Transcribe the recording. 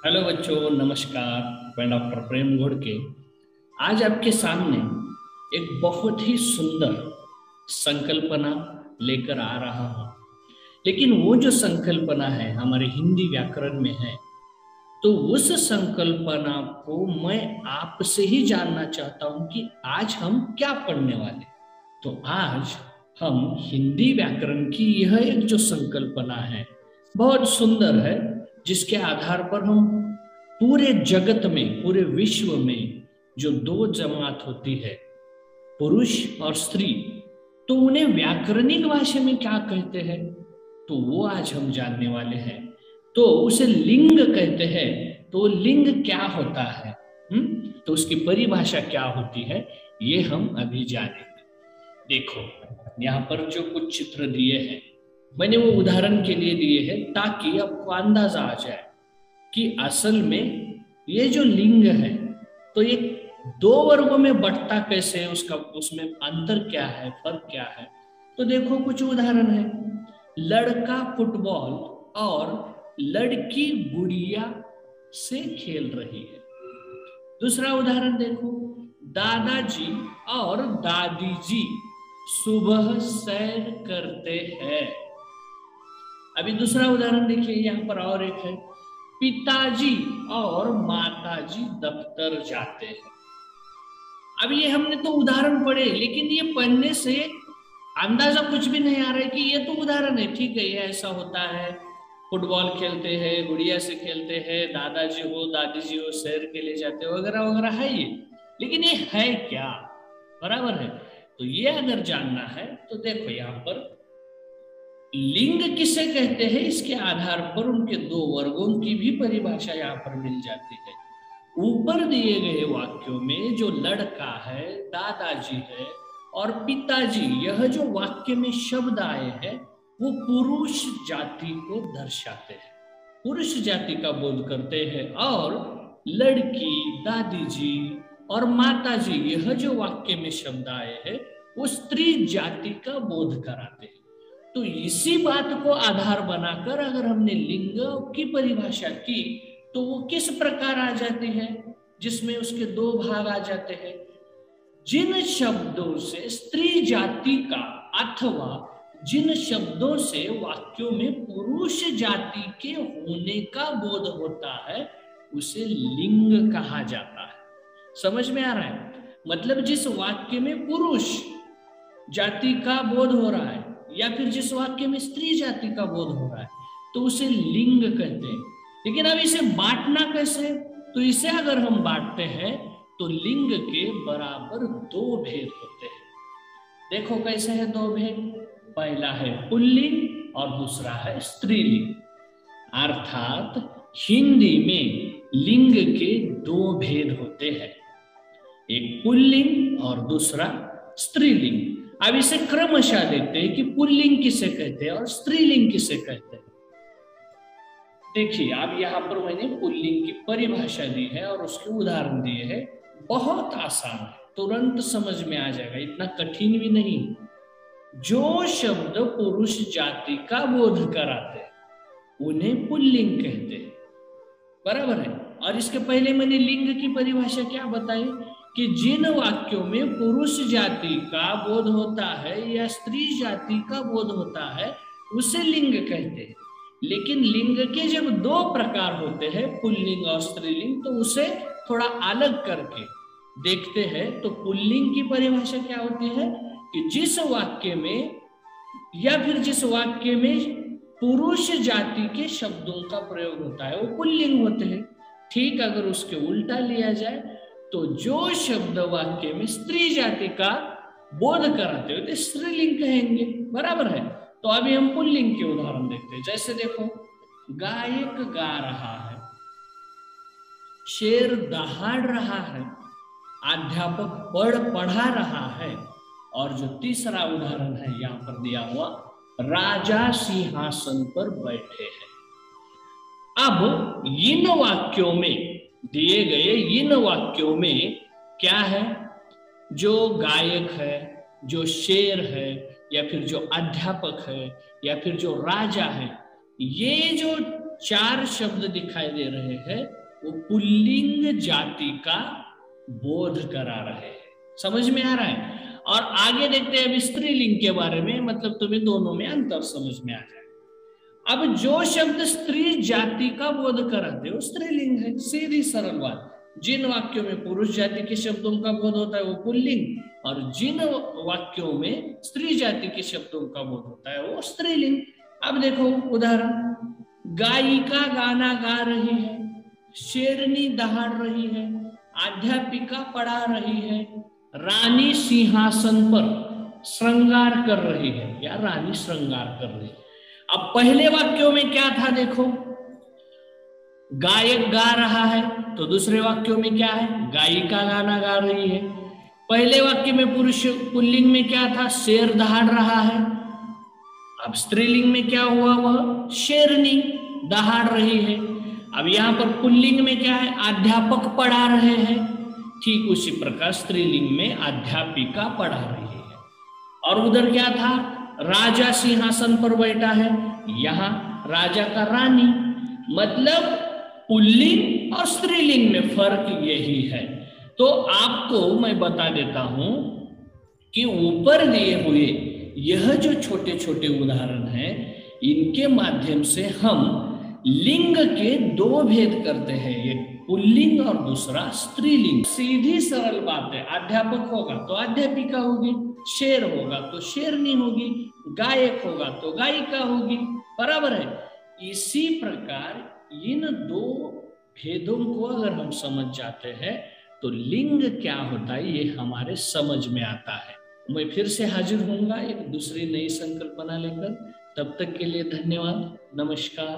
Hello बच्चों, नमस्कार। मैं डॉक्टर प्रेम घोड़के आज आपके सामने एक बहुत ही सुंदर संकल्पना लेकर आ रहा हूँ। लेकिन वो जो संकल्पना है हमारे हिंदी व्याकरण में है, तो उस संकल्पना को मैं आपसे ही जानना चाहता हूँ कि आज हम क्या पढ़ने वाले। तो आज हम हिंदी व्याकरण की यह एक जो संकल्पना है बहुत सुंदर है, जिसके आधार पर हम पूरे जगत में, पूरे विश्व में जो दो जमात होती है, पुरुष और स्त्री, तो उन्हें व्याकरणिक भाषा में क्या कहते हैं, तो वो आज हम जानने वाले हैं। तो उसे लिंग कहते हैं। तो लिंग क्या होता है, तो उसकी परिभाषा क्या होती है, ये हम अभी जानेंगे। देखो, यहाँ पर जो कुछ चित्र दिए हैं, मैंने वो उदाहरण के लिए दिए हैं ताकि आपको अंदाजा आ जाए कि असल में ये जो लिंग है तो ये दो वर्गों में बंटता कैसे है, उसका उसमें अंतर क्या है, फर्क क्या है। तो देखो कुछ उदाहरण है। लड़का फुटबॉल और लड़की गुड़िया से खेल रही है। दूसरा उदाहरण देखो, दादाजी और दादी जी सुबह सैर करते हैं। अभी दूसरा उदाहरण देखिए, यहाँ पर और एक है, पिताजी और माताजी दफ्तर जाते हैं। अब ये हमने तो उदाहरण पढ़े, लेकिन ये पढ़ने से अंदाजा कुछ भी नहीं आ रहा है कि ये तो उदाहरण है, ठीक है, ये ऐसा होता है, फुटबॉल खेलते हैं, गुड़िया से खेलते हैं, दादाजी हो दादी जी हो सैर के लिए जाते हो, वगैरह वगैरह है ये। लेकिन ये है क्या, बराबर है। तो ये अगर जानना है तो देखो, यहाँ पर लिंग किसे कहते हैं, इसके आधार पर उनके दो वर्गों की भी परिभाषा यहाँ पर मिल जाती है। ऊपर दिए गए वाक्यों में जो लड़का है, दादाजी है और पिताजी, यह जो वाक्य में शब्द आए हैं वो पुरुष जाति को दर्शाते हैं, पुरुष जाति का बोध करते हैं। और लड़की, दादी जी और माताजी, यह जो वाक्य में शब्द आए हैं वो स्त्री जाति का बोध कराते हैं। तो इसी बात को आधार बनाकर अगर हमने लिंग की परिभाषा की तो वो किस प्रकार आ जाती है, जिसमें उसके दो भाग आ जाते हैं। जिन शब्दों से स्त्री जाति का अथवा जिन शब्दों से वाक्यों में पुरुष जाति के होने का बोध होता है उसे लिंग कहा जाता है। समझ में आ रहा है? मतलब जिस वाक्य में पुरुष जाति का बोध हो रहा है या फिर जिस वाक्य में स्त्री जाति का बोध हो रहा है तो उसे लिंग कहते हैं। लेकिन अब इसे बांटना कैसे, तो इसे अगर हम बांटते हैं तो लिंग के बराबर दो भेद होते हैं। देखो कैसे है दो भेद, पहला है पुल्लिंग और दूसरा है स्त्रीलिंग। अर्थात हिंदी में लिंग के दो भेद होते हैं, एक पुल्लिंग और दूसरा स्त्रीलिंग। अब इसे क्रमशः देखते हैं कि पुल्लिंग किसे कहते हैं और स्त्रीलिंग किसे कहते हैं। देखिए, अब यहाँ पर मैंने पुल्लिंग की परिभाषा दी है और उसके उदाहरण दिए हैं। बहुत आसान है, तुरंत समझ में आ जाएगा, इतना कठिन भी नहीं। जो शब्द पुरुष जाति का बोध कराते हैं उन्हें पुल्लिंग कहते हैं, बराबर है। और इसके पहले मैंने लिंग की परिभाषा क्या बताई कि जिन वाक्यों में पुरुष जाति का बोध होता है या स्त्री जाति का बोध होता है उसे लिंग कहते हैं। लेकिन लिंग के जब दो प्रकार होते हैं, पुल्लिंग और स्त्रीलिंग, तो उसे थोड़ा अलग करके देखते हैं। तो पुल्लिंग की परिभाषा क्या होती है कि जिस वाक्य में या फिर जिस वाक्य में पुरुष जाति के शब्दों का प्रयोग होता है वो पुल्लिंग होते हैं। ठीक, अगर उसके उल्टा लिया जाए तो जो शब्द वाक्य में स्त्री जाति का बोध कराते हो तो स्त्रीलिंग कहेंगे, बराबर है। तो अभी हम पुल्लिंग के उदाहरण देखते हैं। जैसे देखो, गायक गा रहा है, शेर दहाड़ रहा है, अध्यापक पढ़ा रहा है, और जो तीसरा उदाहरण है यहाँ पर दिया हुआ, राजा सिंहासन पर बैठे हैं। अब इन वाक्यों में दिए गए इन वाक्यों में क्या है, जो गायक है, जो शेर है, या फिर जो अध्यापक है, या फिर जो राजा है, ये जो 4 शब्द दिखाई दे रहे हैं, वो पुल्लिंग जाति का बोध करा रहे हैं। समझ में आ रहा है? और आगे देखते हैं अब स्त्रीलिंग के बारे में, मतलब तुम्हें दोनों में अंतर समझ में आ जाए। अब जो शब्द स्त्री जाति का बोध कराते हो स्त्रीलिंग है, सीधी सरल बात। जिन वाक्यों में पुरुष जाति के शब्दों का बोध होता है वो पुल्लिंग, और जिन वाक्यों में स्त्री जाति के शब्दों का बोध होता है वो स्त्रीलिंग। अब देखो उदाहरण, गायिका गाना गा रही है, शेरनी दहाड़ रही है, अध्यापिका पढ़ा रही है, रानी सिंहासन पर श्रृंगार कर रही है या रानी श्रृंगार कर रही है। अब पहले वाक्यों में क्या था देखो, गायक गा रहा है, तो दूसरे वाक्यों में क्या है, गायिका गाना गा रही है। पहले वाक्य में पुरुष पुल्लिंग में क्या था, शेर दहाड़ रहा है। अब स्त्रीलिंग में क्या हुआ, वह शेरनी दहाड़ रही है। अब यहां पर पुल्लिंग में क्या है, अध्यापक पढ़ा रहे हैं। ठीक उसी प्रकार स्त्रीलिंग में अध्यापिका पढ़ा रही है। और उधर क्या था, राजा सिंहासन पर बैठा है, यहां राजा का रानी। मतलब पुल्लिंग और स्त्रीलिंग में फर्क यही है। तो आपको मैं बता देता हूं कि ऊपर दिए हुए यह जो छोटे छोटे उदाहरण हैं, इनके माध्यम से हम लिंग के 2 भेद करते हैं, एक पुल्लिंग और दूसरा स्त्रीलिंग। सीधी सरल बात है, अध्यापक होगा तो अध्यापिका होगी, शेर होगा तो शेरनी होगी, गायक होगा तो गायिका होगी, बराबर है। इसी प्रकार इन 2 भेदों को अगर हम समझ जाते हैं तो लिंग क्या होता है ये हमारे समझ में आता है। मैं फिर से हाजिर होऊंगा एक दूसरी नई संकल्पना लेकर। तब तक के लिए धन्यवाद, नमस्कार।